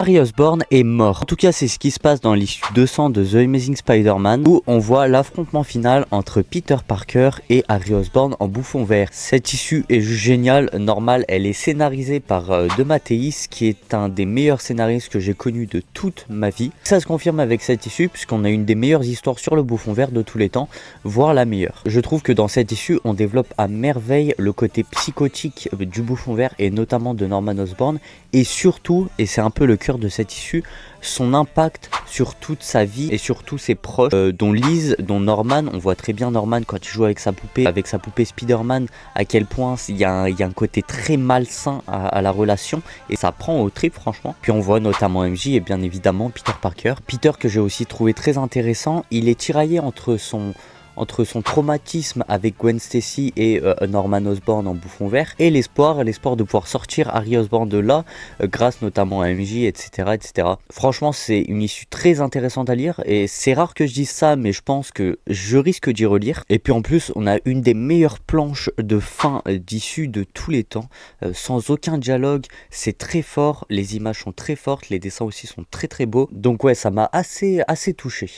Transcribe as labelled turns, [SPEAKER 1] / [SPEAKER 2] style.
[SPEAKER 1] Harry Osborn est mort. En tout cas, c'est ce qui se passe dans l'issue 200 de The Amazing Spider-Man où on voit l'affrontement final entre Peter Parker et Harry Osborn en bouffon vert. Cette issue est juste géniale, normale, elle est scénarisée par De Matteis qui est un des meilleurs scénaristes que j'ai connu de toute ma vie. Ça se confirme avec cette issue puisqu'on a une des meilleures histoires sur le bouffon vert de tous les temps, voire la meilleure. Je trouve que dans cette issue, on développe à merveille le côté psychotique du bouffon vert et notamment de Norman Osborn et surtout, et c'est un peu le cœur de cette issue, son impact sur toute sa vie et sur tous ses proches, dont Liz, dont Norman. On voit très bien Norman quand il joue avec sa poupée Spider-Man, à quel point il y a un côté très malsain à la relation et ça prend au trip franchement. Puis on voit notamment MJ et bien évidemment Peter Parker. Peter que j'ai aussi trouvé très intéressant, il est tiraillé entre son traumatisme avec Gwen Stacy et Norman Osborn en bouffon vert et l'espoir de pouvoir sortir Harry Osborn de là grâce notamment à MJ, etc., etc. Franchement, c'est une issue très intéressante à lire et c'est rare que je dise ça, mais je pense que je risque d'y relire. Et puis en plus, on a une des meilleures planches de fin d'issue de tous les temps, sans aucun dialogue, c'est très fort, les images sont très fortes, les dessins aussi sont très très beaux. Donc ouais, ça m'a assez touché.